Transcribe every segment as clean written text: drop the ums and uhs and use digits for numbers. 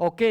Okay,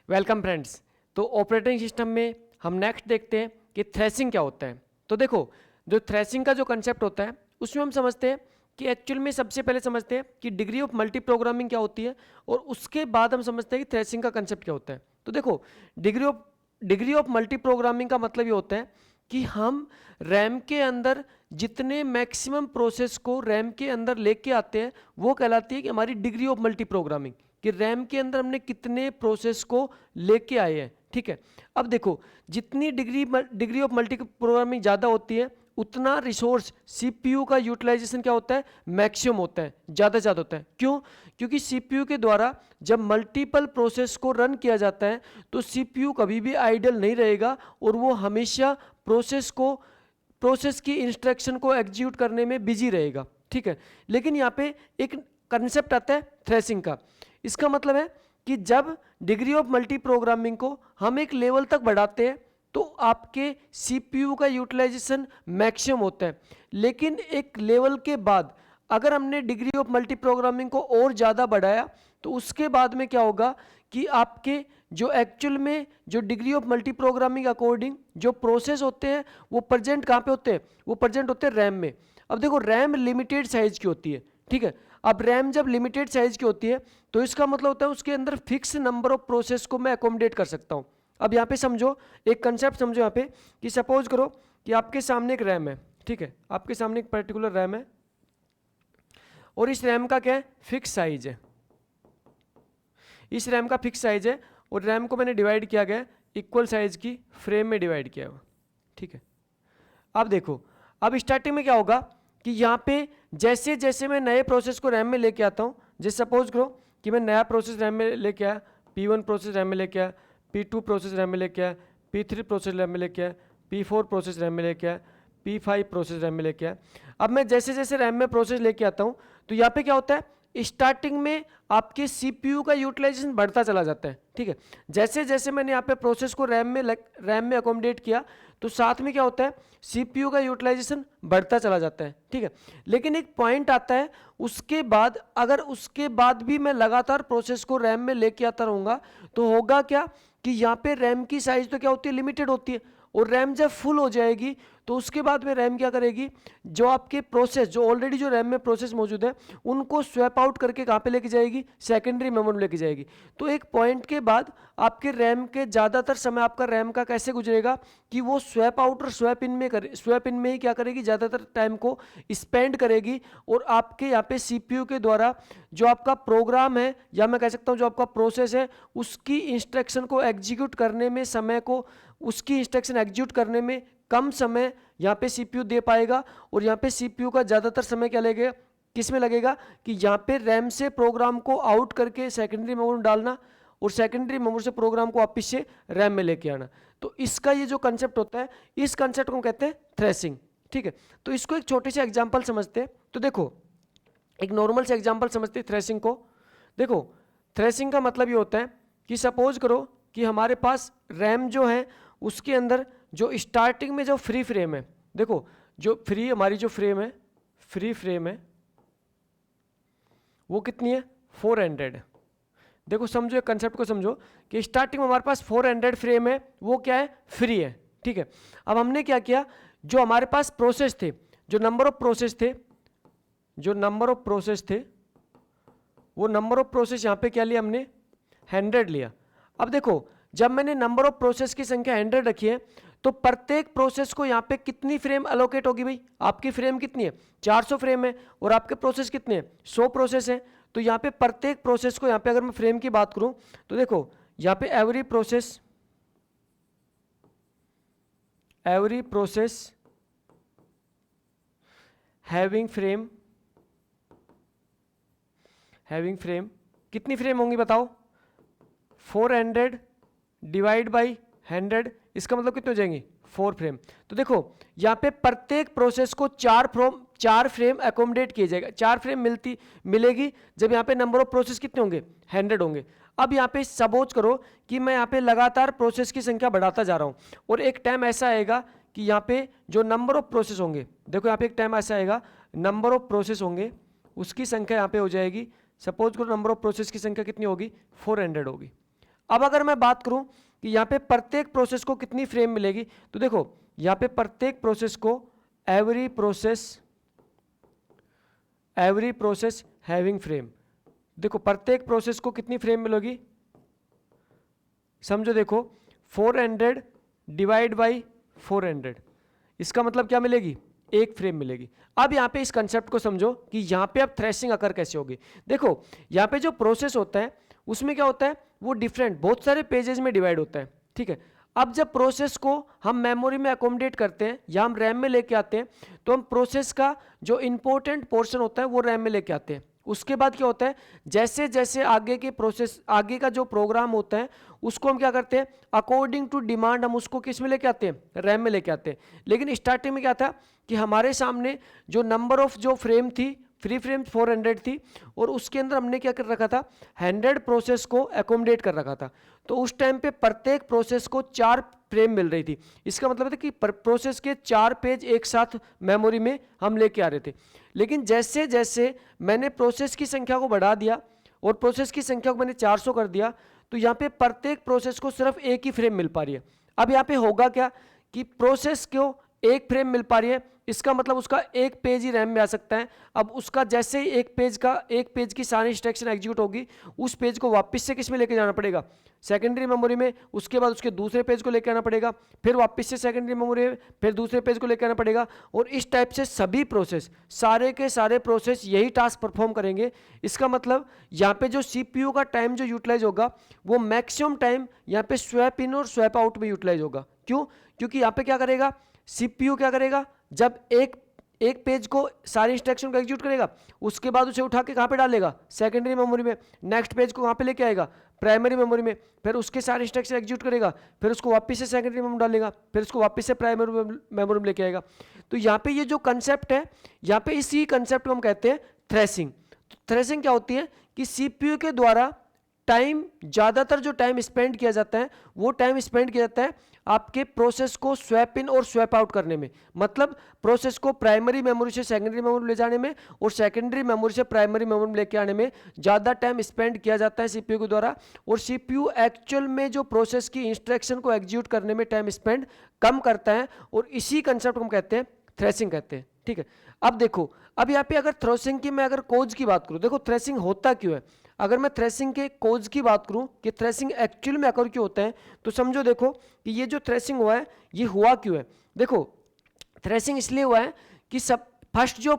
welcome friends. तो operating system में हम नेक्स्ट देखते हैं कि थ्रेसिंग क्या होता है। तो देखो, जो थ्रेसिंग का जो कंसेप्ट होता है उसमें हम समझते हैं कि एक्चुअल में सबसे पहले समझते हैं कि डिग्री ऑफ मल्टी प्रोग्रामिंग क्या होती है, और उसके बाद हम समझते हैं कि थ्रेसिंग का कंसेप्ट क्या होता है। तो देखो, डिग्री ऑफ मल्टी प्रोग्रामिंग का मतलब ये होता है कि हम रैम के अंदर जितने मैक्सिमम प्रोसेस को रैम के अंदर लेके आते हैं वो कहलाती है कि हमारी डिग्री ऑफ मल्टी प्रोग्रामिंग, कि रैम के अंदर हमने कितने प्रोसेस को लेके आए हैं। ठीक है, अब देखो, जितनी डिग्री ऑफ मल्टी प्रोग्रामिंग ज़्यादा होती है उतना रिसोर्स सीपीयू का यूटिलाइजेशन क्या होता है, मैक्सिमम होता है, ज़्यादा से ज़्यादा होता है। क्यों? क्योंकि सीपीयू के द्वारा जब मल्टीपल प्रोसेस को रन किया जाता है तो सीपीयू कभी भी आइडल नहीं रहेगा और वो हमेशा प्रोसेस की इंस्ट्रक्शन को एग्जीक्यूट करने में बिजी रहेगा। ठीक है, लेकिन यहाँ पे एक कंसेप्ट आता है थ्रेसिंग का। इसका मतलब है कि जब डिग्री ऑफ मल्टी प्रोग्रामिंग को हम एक लेवल तक बढ़ाते हैं तो आपके सीपीयू का यूटिलाइजेशन मैक्सिमम होता है, लेकिन एक लेवल के बाद अगर हमने डिग्री ऑफ मल्टी प्रोग्रामिंग को और ज़्यादा बढ़ाया तो उसके बाद में क्या होगा कि आपके जो एक्चुअल में जो degree of multi programming according जो प्रोसेस होते हैं वो प्रेजेंट कहाँ पे होते हैं, वो प्रेजेंट होते हैं रैम में। अब देखो, रैम लिमिटेड साइज की होती है। ठीक है, अब रैम जब लिमिटेड साइज की होती है तो इसका मतलब होता है उसके अंदर फिक्स नंबर ऑफ प्रोसेस को मैं अकोमोडेट कर सकता हूँ। अब यहाँ पे समझो, एक कंसेप्ट समझो यहाँ पे कि सपोज करो कि आपके सामने एक रैम है। ठीक है, आपके सामने एक पर्टिकुलर रैम है और इस रैम का क्या है, फिक्स साइज है। इस रैम का फिक्स साइज है और रैम को मैंने डिवाइड किया गया इक्वल साइज की फ्रेम में डिवाइड किया हुआ। ठीक है, अब देखो, अब स्टार्टिंग में क्या होगा कि यहाँ पे जैसे जैसे मैं नए प्रोसेस को रैम में लेके आता हूँ, जैसे सपोज करो कि मैं नया प्रोसेस रैम में लेके आया, P1 प्रोसेस रैम में लेके आया, P2 प्रोसेस रैम में लेके आया, P3 प्रोसेस रैम में लेके आया, P4 प्रोसेस रैम में लेके आया, P5 प्रोसेस रैम में लेके आया। अब मैं जैसे जैसे रैम में प्रोसेस लेके आता हूँ तो यहाँ पे क्या होता है, स्टार्टिंग में आपके सीपीयू का यूटिलाइजेशन बढ़ता चला जाता है। ठीक है, जैसे जैसे मैंने यहाँ पे प्रोसेस को रैम में अकोमोडेट किया तो साथ में क्या होता है, सीपीयू का यूटिलाइजेशन बढ़ता चला जाता है। ठीक है, लेकिन एक पॉइंट आता है उसके बाद, अगर उसके बाद भी मैं लगातार प्रोसेस को रैम में लेके आता रहूँगा तो होगा क्या कि यहाँ पे रैम की साइज तो क्या होती है, लिमिटेड होती है, और रैम जब फुल हो जाएगी तो उसके बाद में रैम क्या करेगी, जो आपके प्रोसेस जो ऑलरेडी जो रैम में प्रोसेस मौजूद है उनको स्वैप आउट करके कहाँ पे लेके जाएगी, सेकेंडरी मेमोरी में लेके जाएगी। तो एक पॉइंट के बाद आपके रैम के ज़्यादातर समय आपका रैम का कैसे गुजरेगा कि वो स्वैप आउट और स्वैप इन में ही क्या करेगी, ज़्यादातर टाइम को स्पेंड करेगी, और आपके यहाँ पे सीपीयू के द्वारा जो आपका प्रोग्राम है या मैं कह सकता हूँ जो आपका प्रोसेस है उसकी इंस्ट्रक्शन को एग्जीक्यूट करने में समय को, उसकी इंस्ट्रक्शन एग्जीक्यूट करने में कम समय यहाँ पे सीपीयू दे पाएगा। और यहाँ पे सीपीयू का ज़्यादातर समय क्या लगेगा, किस में लगेगा कि यहाँ पे रैम से प्रोग्राम को आउट करके सेकेंडरी मेमोरी में डालना और सेकेंडरी मेमोरी से प्रोग्राम को वापस से रैम में लेके आना। तो इसका ये जो कंसेप्ट होता है, इस कंसेप्ट को कहते हैं थ्रेसिंग। ठीक है, तो इसको एक छोटे से एग्जाम्पल समझते हैं। तो देखो, एक नॉर्मल से एग्जाम्पल समझते हैं थ्रेसिंग को। देखो, थ्रेसिंग का मतलब ये होता है कि सपोज करो कि हमारे पास रैम जो है उसके अंदर जो स्टार्टिंग में जो फ्री फ्रेम है, देखो जो फ्री हमारी जो फ्रेम है, फ्री फ्रेम है वो कितनी है, 400 है। देखो समझो, एक कंसेप्ट को समझो कि स्टार्टिंग में हमारे पास 400 फ्रेम है, वो क्या है, फ्री है। ठीक है, अब हमने क्या किया, जो हमारे पास प्रोसेस थे, जो नंबर ऑफ प्रोसेस थे, जो नंबर ऑफ प्रोसेस थे, वो नंबर ऑफ प्रोसेस यहाँ पे क्या लिया हमने, 100 लिया। अब देखो, जब मैंने नंबर ऑफ प्रोसेस की संख्या 100 रखी है तो प्रत्येक प्रोसेस को यहाँ पे कितनी फ्रेम अलोकेट होगी भाई, आपकी फ्रेम कितनी है, 400 फ्रेम है, और आपके प्रोसेस कितने हैं, 100 प्रोसेस है। तो यहाँ पे प्रत्येक प्रोसेस को यहाँ पे अगर मैं फ्रेम की बात करूँ तो देखो यहाँ पे एवरी प्रोसेस हैविंग फ्रेम कितनी फ्रेम होंगी बताओ, 400 डिवाइड बाई 100, इसका मतलब कितने हो जाएंगे, 4 फ्रेम। तो देखो यहाँ पे प्रत्येक प्रोसेस को 4 फ्रेम अकोमोडेट किया जाएगा, 4 फ्रेम मिलेगी जब यहाँ पे नंबर ऑफ प्रोसेस कितने होंगे, 100 होंगे। अब यहाँ पे सपोज करो कि मैं यहाँ पे लगातार प्रोसेस की संख्या बढ़ाता जा रहा हूँ और एक टाइम ऐसा आएगा कि यहाँ पे जो नंबर ऑफ प्रोसेस होंगे, देखो यहाँ पे एक टाइम ऐसा आएगा नंबर ऑफ प्रोसेस होंगे उसकी संख्या यहाँ पे हो जाएगी, सपोज करो नंबर ऑफ प्रोसेस की संख्या कितनी होगी, 400 होगी। अब अगर मैं बात करूं कि यहाँ पे प्रत्येक प्रोसेस को कितनी फ्रेम मिलेगी, तो देखो यहाँ पे प्रत्येक प्रोसेस को एवरी प्रोसेस हैविंग फ्रेम, देखो प्रत्येक प्रोसेस को कितनी फ्रेम मिलेगी, समझो देखो 400 डिवाइड बाई 400, इसका मतलब क्या मिलेगी, एक फ्रेम मिलेगी। अब यहाँ पे इस कंसेप्ट को समझो कि यहाँ पे अब थ्रेशिंग अकर कैसे होगी। देखो यहाँ पे जो प्रोसेस होता है उसमें क्या होता है, वो डिफरेंट बहुत सारे पेजेस में डिवाइड होता है, ठीक है। अब जब प्रोसेस को हम मेमोरी में अकोमोडेट करते हैं या हम रैम में लेके आते हैं, तो हम प्रोसेस का जो इंपॉर्टेंट पोर्शन होता है वो रैम में लेके आते हैं। उसके बाद क्या होता है, जैसे जैसे आगे के प्रोसेस, आगे का जो प्रोग्राम होता है उसको हम क्या करते हैं, अकॉर्डिंग टू डिमांड हम उसको किस में लेके आते हैं, रैम में लेके आते हैं। लेकिन स्टार्टिंग में क्या था कि हमारे सामने जो नंबर ऑफ जो फ्रेम थी, फ्री फ्रेम 400 थी, और उसके अंदर हमने क्या कर रखा था, 100 प्रोसेस को एकोमोडेट कर रखा था। तो उस टाइम पे प्रत्येक प्रोसेस को 4 फ्रेम मिल रही थी। इसका मतलब है कि प्रोसेस के 4 पेज एक साथ मेमोरी में हम लेके आ रहे थे। लेकिन जैसे जैसे मैंने प्रोसेस की संख्या को बढ़ा दिया और प्रोसेस की संख्या को मैंने 400 कर दिया, तो यहाँ पे प्रत्येक प्रोसेस को सिर्फ एक ही फ्रेम मिल पा रही है। अब यहाँ पे होगा क्या कि प्रोसेस को एक फ्रेम मिल पा रही है, इसका मतलब उसका एक पेज ही रैम में आ सकता है। अब उसका जैसे ही एक पेज की सारी इंस्ट्रक्शन एग्जीक्यूट होगी, उस पेज को वापस से किस में लेके जाना पड़ेगा, सेकेंडरी मेमोरी में। उसके बाद उसके दूसरे पेज को लेके आना पड़ेगा, फिर वापस से सेकेंडरी मेमोरी में, फिर दूसरे पेज को लेके आना पड़ेगा। और इस टाइप से सभी प्रोसेस, सारे के सारे प्रोसेस यही टास्क परफॉर्म करेंगे। इसका मतलब यहाँ पे जो CPU का टाइम जो यूटिलाइज होगा, वो मैक्सिमम टाइम यहाँ पे स्वैप इन और स्वैप आउट में यूटिलाइज होगा। क्यों? क्योंकि यहाँ पे क्या करेगा, CPU क्या करेगा, जब एक पेज को सारी इंस्ट्रक्शन को एग्जीक्यूट करेगा, उसके बाद उसे उठा के कहाँ पे डालेगा, सेकेंडरी मेमोरी में। नेक्स्ट पेज को कहाँ पे लेके आएगा, प्राइमरी मेमोरी में। फिर उसके सारे इंस्ट्रक्शन एग्जीक्यूट करेगा, फिर उसको वापस से सेकेंडरी मेमोरी डालेगा, फिर उसको वापस से प्राइमरी मेमोरी में लेके आएगा। तो यहाँ पे ये जो कंसेप्ट है, यहाँ पे इसी कंसेप्ट को हम कहते हैं थ्रेशिंग। थ्रेशिंग क्या होती है कि CPU के द्वारा टाइम, ज़्यादातर जो टाइम स्पेंड किया जाता है वो टाइम स्पेंड किया जाता है आपके प्रोसेस को स्वैप इन और स्वैप आउट करने में। मतलब प्रोसेस को प्राइमरी मेमोरी से सेकेंडरी मेमोरी में ले जाने में और सेकेंडरी मेमोरी से प्राइमरी मेमोरी में लेके आने में ज़्यादा टाइम स्पेंड किया जाता है CPU के द्वारा। और CPU एक्चुअल में जो प्रोसेस की इंस्ट्रक्शन को एग्जीक्यूट करने में टाइम स्पेंड कम करता है, और इसी कंसेप्ट को हम कहते हैं थ्रेशिंग कहते हैं, ठीक है। अब देखो, अब यहाँ पे अगर थ्रेशिंग की मैं अगर कोज की बात करूँ, देखो थ्रेशिंग होता क्यों है। अगर मैं थ्रेशिंग के कोज की बात करूं कि थ्रेशिंग एक्चुअल में अकर क्यों होता है, तो समझो देखो कि ये जो थ्रेशिंग हुआ है ये हुआ क्यों है। देखो थ्रेशिंग इसलिए हुआ है कि सब फर्स्ट जो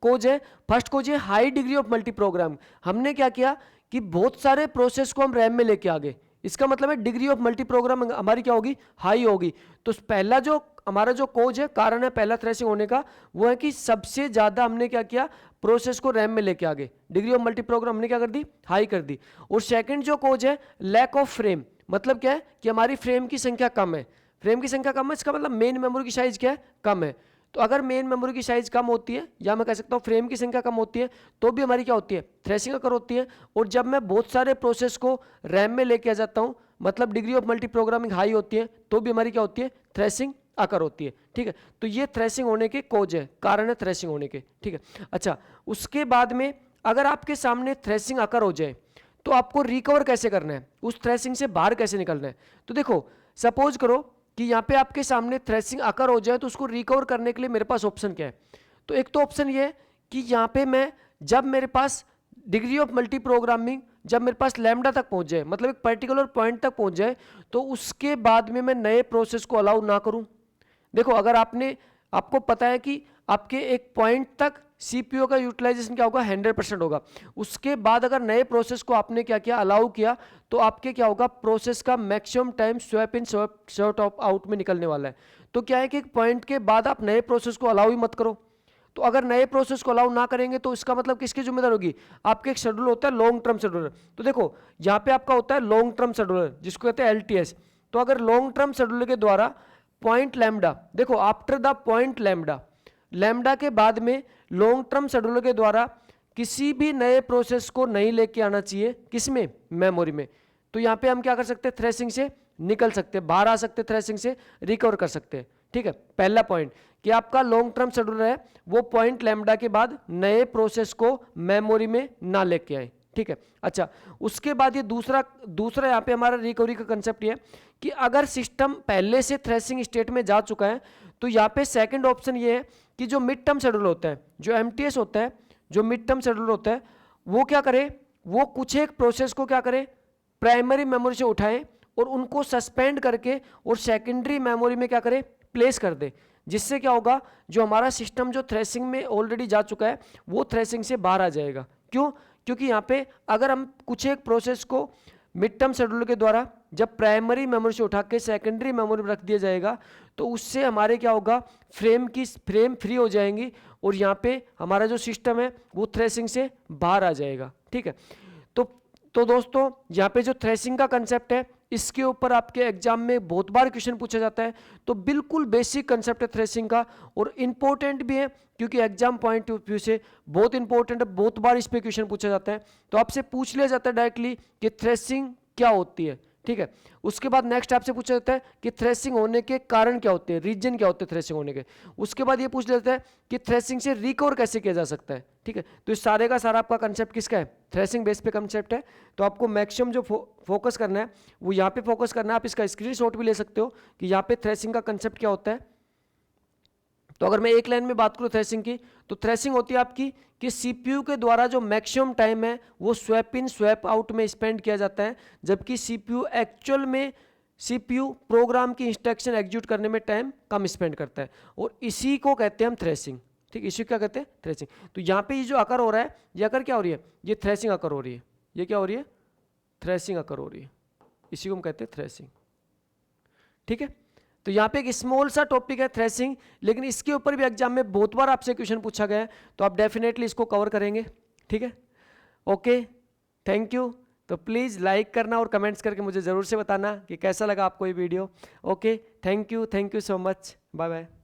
कोज है, फर्स्ट कोज है high degree of multi programme. हमने क्या किया कि बहुत सारे प्रोसेस को हम रैम में लेके आ गए। इसका मतलब है डिग्री ऑफ मल्टी प्रोग्राम हमारी क्या होगी, हाई होगी। तो पहला जो हमारा जो कोज है, कारण है पहला थ्रेशिंग होने का, वो है कि सबसे ज्यादा हमने क्या किया, प्रोसेस को रैम में लेके आ गए, डिग्री ऑफ मल्टी प्रोग्राम हमने क्या कर दी, हाई कर दी। और सेकंड जो कोज है लैक ऑफ फ्रेम, मतलब क्या है कि हमारी फ्रेम की संख्या कम है। फ्रेम की संख्या कम है, इसका मतलब मेन मेमोरी की साइज क्या है, कम है। तो अगर मेन मेमोरी की साइज कम होती है, या मैं कह सकता हूँ फ्रेम की संख्या कम होती है, तो भी हमारी क्या होती है, थ्रेशिंग अकर होती है। और जब मैं बहुत सारे प्रोसेस को रैम में लेके आ जाता हूँ, मतलब degree of multi programming high होती है, तो भी हमारी क्या होती है, थ्रेशिंग अकर होती है, ठीक है। तो ये थ्रेशिंग होने के कोज है, कारण है थ्रेशिंग होने के, ठीक है। अच्छा, उसके बाद में अगर आपके सामने थ्रेशिंग अकर हो जाए, तो आपको रिकवर कैसे करना है, उस थ्रेशिंग से बाहर कैसे निकलना है। तो देखो सपोज करो कि यहाँ पे आपके सामने थ्रेशिंग अकर हो जाए, तो उसको रिकवर करने के लिए मेरे पास ऑप्शन क्या है। तो एक तो ऑप्शन ये है कि यहाँ पे मैं, जब मेरे पास डिग्री ऑफ मल्टी प्रोग्रामिंग जब मेरे पास लैम्डा तक पहुंच जाए, मतलब एक पर्टिकुलर पॉइंट तक पहुंच जाए, तो उसके बाद में मैं नए प्रोसेस को अलाउ ना करूं। देखो अगर आपको पता है कि आपके एक पॉइंट तक CPU का यूटिलाइजेशन क्या होगा, 100% होगा। उसके बाद अगर नए प्रोसेस को आपने क्या किया, अलाउ किया, तो आपके क्या होगा, प्रोसेस का maximum time swap in swap out में निकलने वाला है। तो क्या है कि एक पॉइंट के बाद आप नए प्रोसेस को अलाउ ही मत करो। तो अगर नए प्रोसेस को अलाउ ना करेंगे, तो इसका मतलब किसकी जिम्मेदारी होगी, आपके एक शेड्यूल होता है लॉन्ग टर्म शेड्यूलर। तो देखो यहाँ पे आपका होता है लॉन्ग टर्म शेड्यूलर, जिसको कहते हैं LTS। तो अगर लॉन्ग टर्म शेड्यूलर के द्वारा पॉइंट लैम्डा, देखो आफ्टर द पॉइंट लैम्डा के बाद में लॉन्ग टर्म शेड्यूलर के द्वारा किसी भी नए प्रोसेस को नहीं लेके आना चाहिए, किसमें, मेमोरी में। तो यहाँ पे हम क्या कर सकते हैं, थ्रेशिंग से निकल सकते हैं, बाहर आ सकते हैं, थ्रेशिंग से रिकवर कर सकते हैं, ठीक है। पहला पॉइंट कि आपका लॉन्ग टर्म शेड्यूलर है वो पॉइंट लैम्डा के बाद नए प्रोसेस को मेमोरी में ना लेके आए, ठीक है। अच्छा, उसके बाद ये दूसरा यहाँ पे हमारा रिकवरी का कंसेप्ट ये है कि अगर सिस्टम पहले से थ्रेसिंग स्टेट में जा चुका है तो यहाँ पे सेकंड ऑप्शन ये है कि जो मिड टर्म शेड्यूल होता है, जो एमटीएस होता है, जो मिड टर्म शेड्यूल होता है, वो क्या करे, वो कुछ एक प्रोसेस को क्या करे, प्राइमरी मेमोरी से उठाए और उनको सस्पेंड करके और सेकेंडरी मेमोरी में क्या करे, प्लेस कर दे। जिससे क्या होगा, जो हमारा सिस्टम जो थ्रेसिंग में ऑलरेडी जा चुका है वो थ्रेसिंग से बाहर आ जाएगा। क्यों? क्योंकि यहाँ पे अगर हम कुछ एक प्रोसेस को मिड टर्म शेड्यूल के द्वारा जब प्राइमरी मेमोरी से उठा के सेकेंडरी मेमोरी में रख दिया जाएगा तो उससे हमारे क्या होगा, फ्रेम फ्री हो जाएंगी और यहाँ पे हमारा जो सिस्टम है वो थ्रेसिंग से बाहर आ जाएगा। ठीक है। तो दोस्तों यहाँ पे जो थ्रेसिंग का कंसेप्ट है इसके ऊपर आपके एग्जाम में बहुत बार क्वेश्चन पूछा जाता है। तो बिल्कुल बेसिक कंसेप्ट है थ्रेसिंग का और इम्पोर्टेंट भी है क्योंकि एग्जाम पॉइंट ऑफ व्यू से बहुत इंपॉर्टेंट है, बहुत बार इस पे क्वेश्चन पूछा जाता है। तो आपसे पूछ लिया जाता है डायरेक्टली कि थ्रेसिंग क्या होती है। ठीक है। उसके बाद नेक्स्ट आपसे पूछा जाता है कि थ्रेसिंग होने के कारण क्या होते हैं, रीजन क्या होते हैं थ्रेसिंग होने के। उसके बाद ये पूछ जाता है कि थ्रेसिंग से रिकवर कैसे किया जा सकता है। ठीक है। तो इस सारे का सारा आपका कंसेप्ट किसका है, थ्रेसिंग बेस पे कंसेप्ट है। तो आपको मैक्सिमम जो फोकस करना है वो यहाँ पे फोकस करना है। आप इसका स्क्रीनशॉट भी ले सकते हो कि यहाँ पे थ्रेसिंग का कंसेप्ट क्या होता है। तो अगर मैं एक लाइन में बात करूं थ्रेसिंग की, तो थ्रेसिंग होती है आपकी कि सीपीयू के द्वारा जो मैक्सिमम टाइम है वो स्वैप इन स्वैप आउट में स्पेंड किया जाता है, जबकि सीपीयू एक्चुअल में सीपीयू प्रोग्राम की इंस्ट्रक्शन एग्जीक्यूट करने में टाइम कम स्पेंड करता है और इसी को कहते हैं हम थ्रेसिंग। ठीक, इसी को क्या कहते हैं, थ्रेसिंग। तो यहाँ पे ये जो अकर हो रहा है, ये अकर क्या हो रही है, ये थ्रेसिंग अकर हो रही है। ये क्या हो रही है, थ्रेसिंग अकर हो रही है, इसी को हम कहते हैं थ्रेसिंग। ठीक है। तो यहाँ पे एक स्मॉल सा टॉपिक है थ्रेसिंग, लेकिन इसके ऊपर भी एग्जाम में बहुत बार आपसे क्वेश्चन पूछा गया है, तो आप डेफिनेटली इसको कवर करेंगे। ठीक है। Okay, thank you. तो प्लीज़ लाइक करना और कमेंट्स करके मुझे ज़रूर से बताना कि कैसा लगा आपको ये video. Okay, thank you so much, bye bye.